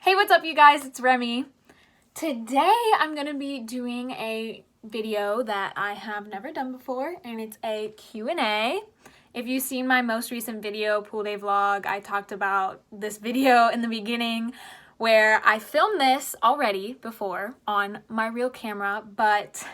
Hey, what's up you guys? It's Remy. Today I'm going to be doing a video that I have never done before, and it's a Q&A. If you've seen my most recent video, Pool Day Vlog, I talked about this video in the beginning where I filmed this already before on my real camera, but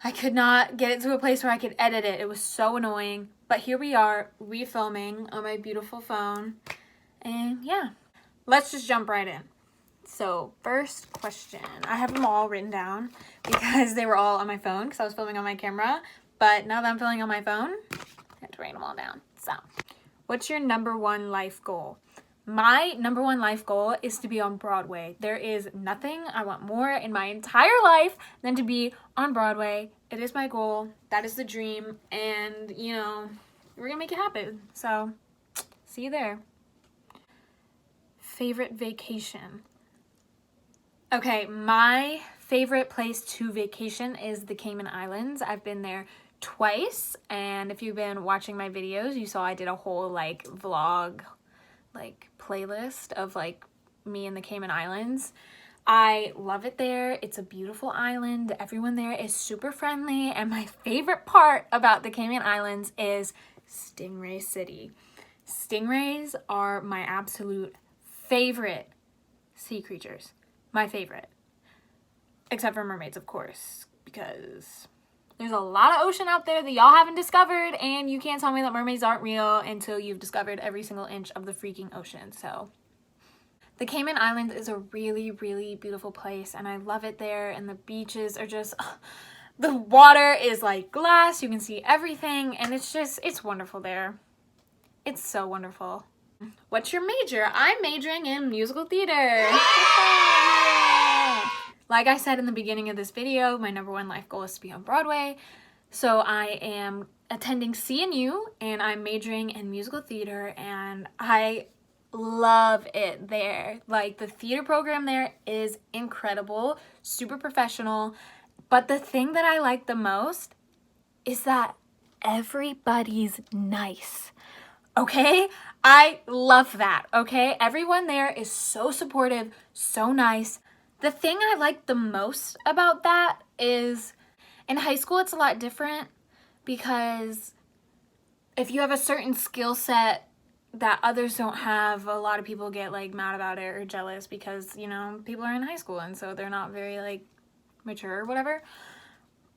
I could not get it to a place where I could edit it. It was so annoying, but here we are refilming on my beautiful phone, and yeah. Let's just jump right in. So first question, I have them all written down because they were all on my phone because I was filming on my camera, but now that I'm filming on my phone, I have to write them all down. So, what's your number one life goal? My number one life goal is to be on Broadway. There is nothing I want more in my entire life than to be on Broadway. It is my goal. That is the dream, and you know, we're gonna make it happen. So, see you there. Favorite vacation. Okay, my favorite place to vacation is the Cayman Islands. I've been there twice, and if you've been watching my videos, you saw I did a whole vlog playlist of me in the Cayman Islands. I love it there. It's a beautiful island. Everyone there is super friendly, and my favorite part about the Cayman Islands is Stingray City. Stingrays are my absolute favorite sea creatures. My favorite. Except for mermaids, of course, because there's a lot of ocean out there that y'all haven't discovered, and you can't tell me that mermaids aren't real until you've discovered every single inch of the freaking ocean. So the Cayman Islands is a really, really beautiful place, and I love it there, and the beaches are just the water is like glass. You can see everything, and it's wonderful there. It's so wonderful. What's your major? I'm majoring in musical theater. Like I said in the beginning of this video, my number one life goal is to be on Broadway. So I am attending CNU, and I'm majoring in musical theater, and I love it there. The theater program there is incredible, super professional. But the thing that I like the most is that everybody's nice. Okay? I love that, okay? Everyone there is so supportive, so nice. The thing I like the most about that is in high school it's a lot different because if you have a certain skill set that others don't have, a lot of people get mad about it or jealous because, you know, people are in high school and so they're not very mature or whatever.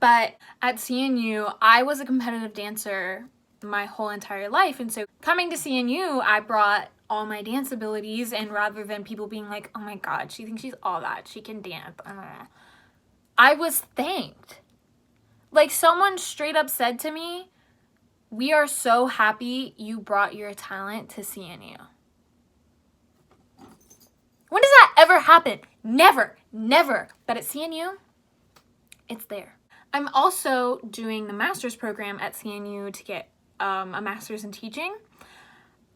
But at CNU, I was a competitive dancer my whole entire life, and so coming to CNU, I brought all my dance abilities, and rather than people being like, oh my god, she thinks she's all that, she can dance, I was thanked. Someone straight up said to me, we are so happy you brought your talent to CNU. When does that ever happen? Never. But at CNU, it's there. I'm also doing the master's program at CNU to get a master's in teaching.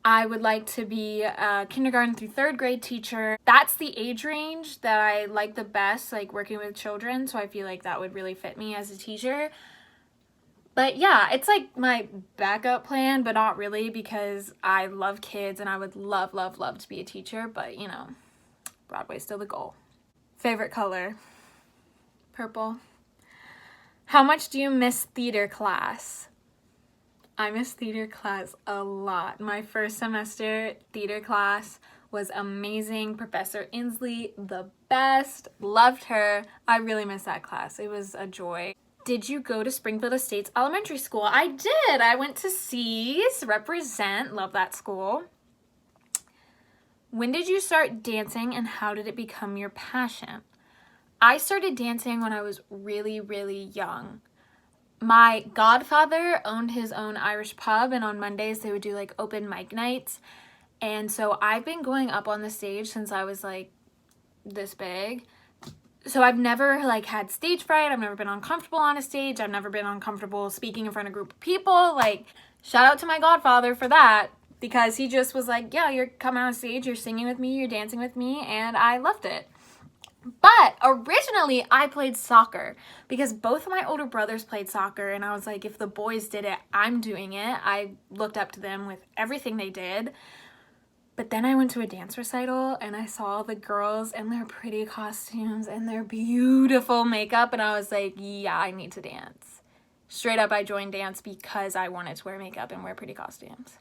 I would like to be a kindergarten through third grade teacher. That's the age range that I like the best, working with children, so I feel like that would really fit me as a teacher. But yeah, it's my backup plan, but not really, because I love kids and I would love to be a teacher, but you know, Broadway's still the goal. Favorite color? Purple. How much do you miss theater class? I miss theater class a lot. My first semester theater class was amazing. Professor Inslee, the best. Loved her. I really miss that class. It was a joy. Did you go to Springfield Estates Elementary School? I did. I went to C's, represent. Love that school. When did you start dancing, and how did it become your passion? I started dancing when I was really, really young. My godfather owned his own Irish pub, and on Mondays they would do open mic nights. And so I've been going up on the stage since I was this big. So I've never had stage fright. I've never been uncomfortable on a stage. I've never been uncomfortable speaking in front of a group of people. Shout out to my godfather for that, because he just was yeah, you're coming on stage, you're singing with me, you're dancing with me, and I loved it. But originally I played soccer because both of my older brothers played soccer, and I was if the boys did it, I'm doing it. I looked up to them with everything they did. But then I went to a dance recital and I saw the girls in their pretty costumes and their beautiful makeup, and I was like, yeah, I need to dance. Straight up, I joined dance because I wanted to wear makeup and wear pretty costumes.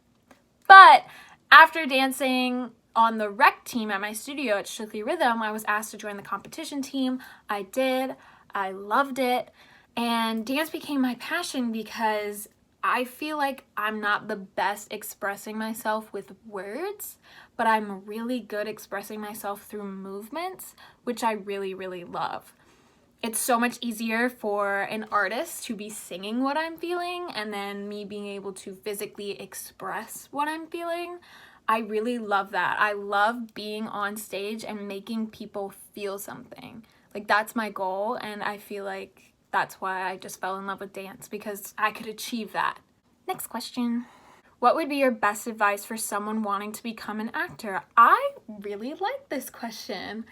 But after dancing on the rec team at my studio at Strictly Rhythm, I was asked to join the competition team. I did. I loved it. And dance became my passion because I feel like I'm not the best expressing myself with words, but I'm really good expressing myself through movements, which I really, really love. It's so much easier for an artist to be singing what I'm feeling and then me being able to physically express what I'm feeling. I really love that. I love being on stage and making people feel something. Like, that's my goal, and I feel like that's why I just fell in love with dance, because I could achieve that. Next question. What would be your best advice for someone wanting to become an actor? I really like this question.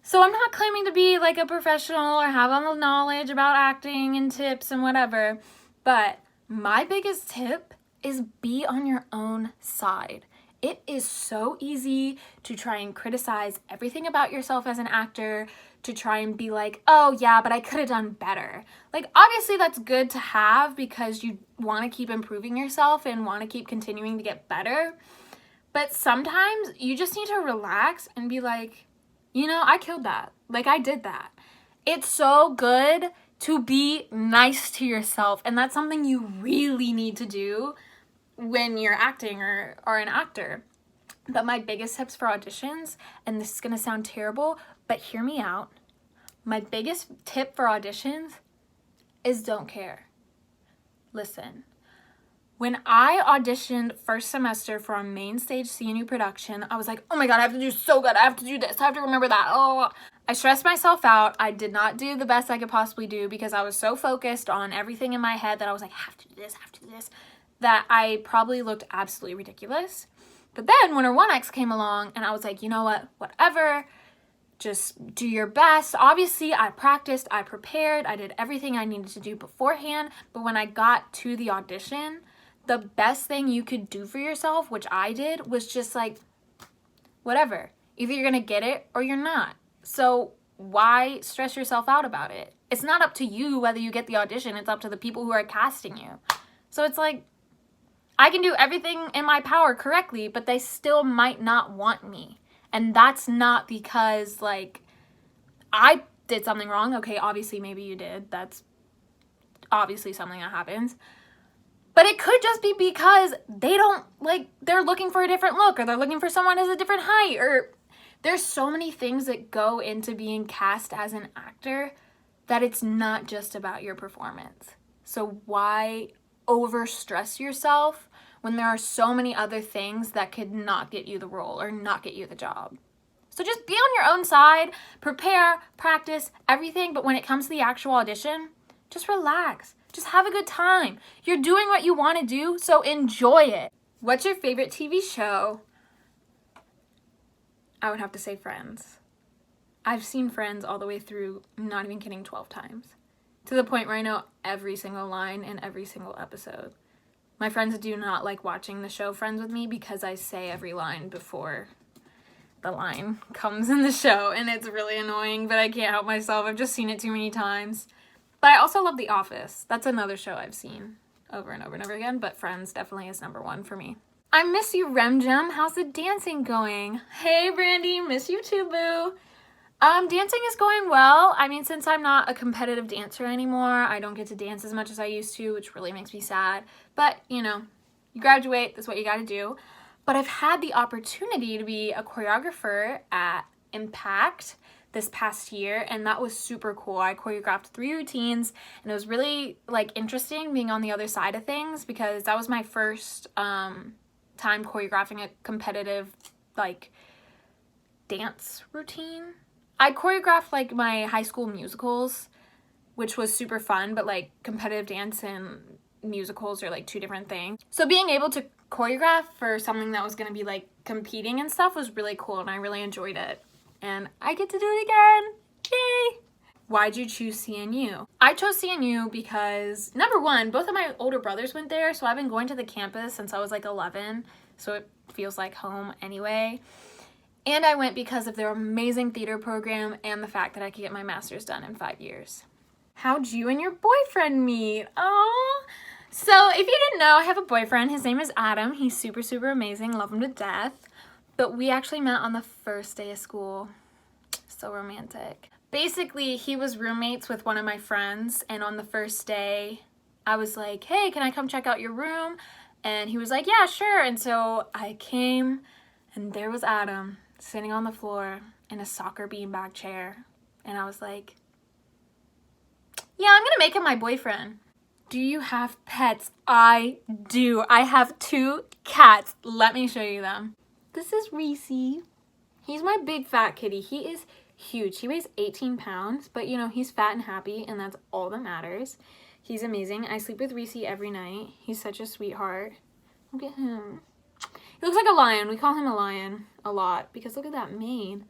So I'm not claiming to be like a professional or have all the knowledge about acting and tips and whatever, but my biggest tip is be on your own side. It is so easy to try and criticize everything about yourself as an actor, to try and be like, oh yeah, but I could have done better. Like, obviously that's good to have because you want to keep improving yourself and want to keep continuing to get better. But sometimes you just need to relax and be like, you know, I killed that. Like, I did that. It's so good to be nice to yourself, and that's something you really need to do when you're acting or an actor. But my biggest tips for auditions, and this is gonna sound terrible, but hear me out. My biggest tip for auditions is don't care. Listen. When I auditioned first semester for a main stage CNU production, I was like, oh my God, I have to do so good. I have to do this. I have to remember that. Oh, I stressed myself out. I did not do the best I could possibly do because I was so focused on everything in my head that I was like, I have to do this, I have to do this, that I probably looked absolutely ridiculous. But then Winter 1X came along and I was like, you know what, whatever, just do your best. Obviously, I practiced, I prepared, I did everything I needed to do beforehand. But when I got to the audition, the best thing you could do for yourself, which I did, was just like, whatever. Either you're gonna get it or you're not. So why stress yourself out about it? It's not up to you whether you get the audition. It's up to the people who are casting you. So it's like, I can do everything in my power correctly, but they still might not want me. And that's not because, like, I did something wrong. Okay, obviously maybe you did. That's obviously something that happens. But it could just be because they don't, like, they're looking for a different look, or they're looking for someone who's a different height, or there's so many things that go into being cast as an actor that it's not just about your performance. So why overstress yourself when there are so many other things that could not get you the role or not get you the job? So just be on your own side, prepare, practice, everything, but when it comes to the actual audition, just relax. Just have a good time. You're doing what you want to do, so enjoy it. What's your favorite TV show? I would have to say Friends. I've seen Friends all the way through, not even kidding, 12 times. To the point where I know every single line in every single episode. My friends do not like watching the show Friends with me because I say every line before the line comes in the show, and it's really annoying, but I can't help myself. I've just seen it too many times. But I also love The Office. That's another show I've seen over and over and over again, but Friends definitely is number one for me. I miss you, Remgem. How's the dancing going? Hey, Brandy, miss you too, boo. Dancing is going well. I mean, since I'm not a competitive dancer anymore, I don't get to dance as much as I used to, which really makes me sad. But, you know, you graduate, that's what you gotta do. But I've had the opportunity to be a choreographer at Impact this past year, and that was super cool. I choreographed 3 routines, and it was really, like, interesting being on the other side of things because that was my first time choreographing a competitive, like, dance routine. I choreographed, like, my high school musicals, which was super fun, but, like, competitive dance and musicals are, like, 2 different things. So being able to choreograph for something that was going to be, like, competing and stuff was really cool, and I really enjoyed it. And I get to do it again. Yay! Why'd you choose CNU? I chose CNU because, number one, both of my older brothers went there, so I've been going to the campus since I was like 11. So feels like home anyway. And I went because of their amazing theater program and the fact that I could get my master's done in 5 years. How'd you and your boyfriend meet? Oh, so if you didn't know, I have a boyfriend. His name is Adam. He's super, super amazing. Love him to death. But we actually met on the first day of school. So romantic. Basically, he was roommates with one of my friends, and on the first day, I was like, hey, can I come check out your room? And he was like, yeah, sure. And so I came, and there was Adam sitting on the floor in a soccer beanbag chair. And I was like, yeah, I'm gonna make him my boyfriend. Do you have pets? I do. I have 2 cats. Let me show you them. This is Reese. He's my big fat kitty. He is huge. He weighs 18 pounds, but you know, he's fat and happy, and that's all that matters. He's amazing. I sleep with Reese every night. He's such a sweetheart. Look at him. He looks like a lion. We call him a lion a lot because look at that mane.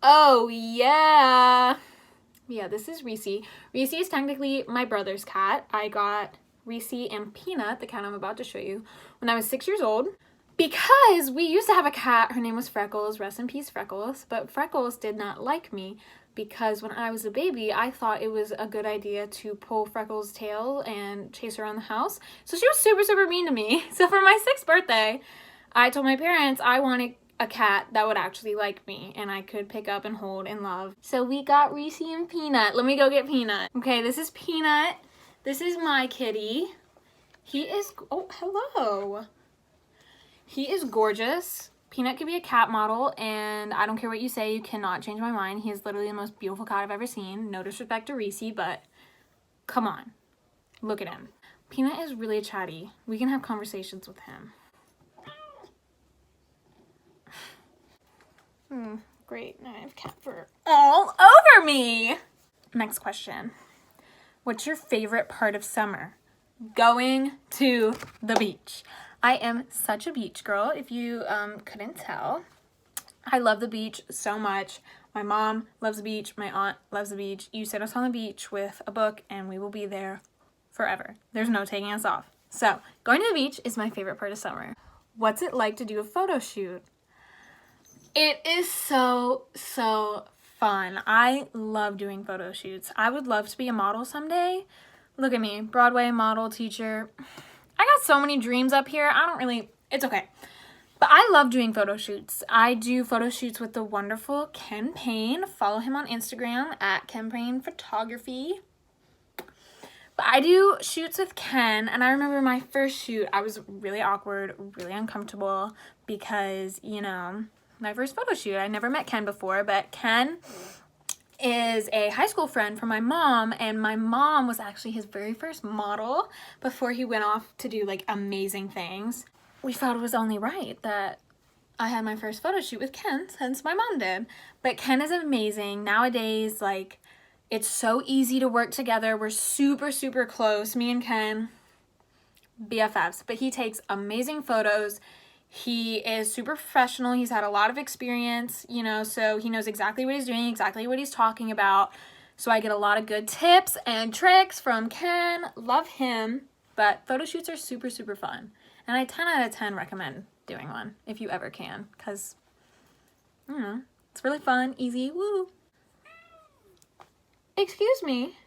Oh, yeah. Yeah, this is Reese. Reese is technically my brother's cat. I got Reese and Peanut, the cat I'm about to show you, when I was 6 years old. Because we used to have a cat, her name was Freckles, rest in peace Freckles, but Freckles did not like me because when I was a baby, I thought it was a good idea to pull Freckles' tail and chase her around the house. So she was super, super mean to me. So for my 6th birthday, I told my parents I wanted a cat that would actually like me and I could pick up and hold and love. So we got Reese and Peanut. Let me go get Peanut. Okay, this is Peanut. This is my kitty. He is, oh, hello. He is gorgeous. Peanut could be a cat model, and I don't care what you say, you cannot change my mind. He is literally the most beautiful cat I've ever seen. No disrespect to Reese, but come on. Look at him. Peanut is really chatty. We can have conversations with him. Great. Now I have cat fur all over me. Next question. What's your favorite part of summer? Going to the beach. I am such a beach girl, if you couldn't tell. I love the beach so much. My mom loves the beach. My aunt loves the beach. You sit us on the beach with a book and we will be there forever. There's no taking us off. So going to the beach is my favorite part of summer. What's it like to do a photo shoot? It is so, so fun. I love doing photo shoots. I would love to be a model someday. Look at me, Broadway model, teacher. I got so many dreams up here. It's okay. But I love doing photo shoots. I do photo shoots with the wonderful Ken Payne. Follow him on Instagram at Ken Payne Photography. But I do shoots with Ken, and I remember my first shoot, I was really awkward, really uncomfortable because, you know, my first photo shoot. I never met Ken before, but Ken is a high school friend from my mom, and my mom was actually his very first model before he went off to do like amazing things. We thought it was only right that I had my first photo shoot with Ken since my mom did. But Ken is amazing. Nowadays, like, it's so easy to work together. We're super, super close. Me and Ken, BFFs. But he takes amazing photos. He is super professional. He's had a lot of experience, you know, so he knows exactly what he's doing, exactly what he's talking about. So I get a lot of good tips and tricks from Ken. Love him. But photo shoots are super, super fun. And I 10 out of 10 recommend doing one if you ever can, because, you know, it's really fun, easy, woo. Excuse me,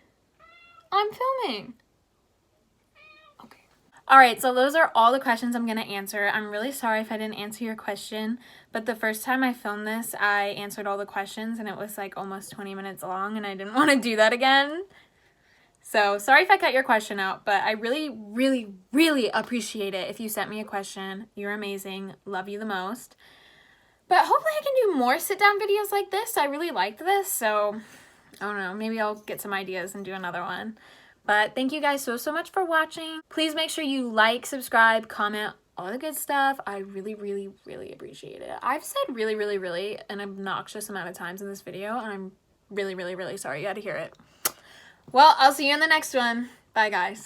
I'm filming. Okay. All right, so those are all the questions I'm gonna answer. I'm really sorry if I didn't answer your question, but the first time I filmed this, I answered all the questions and it was like almost 20 minutes long and I didn't want to do that again. So sorry if I cut your question out, but I really, really, really appreciate it if you sent me a question. You're amazing. Love you the most. But hopefully I can do more sit-down videos like this. I really liked this, so I don't know. Maybe I'll get some ideas and do another one. But thank you guys so, so much for watching. Please make sure you like, subscribe, comment, all the good stuff. I really, really, really appreciate it. I've said really, really, really an obnoxious amount of times in this video, and I'm really, really, really sorry you had to hear it. Well, I'll see you in the next one. Bye, guys.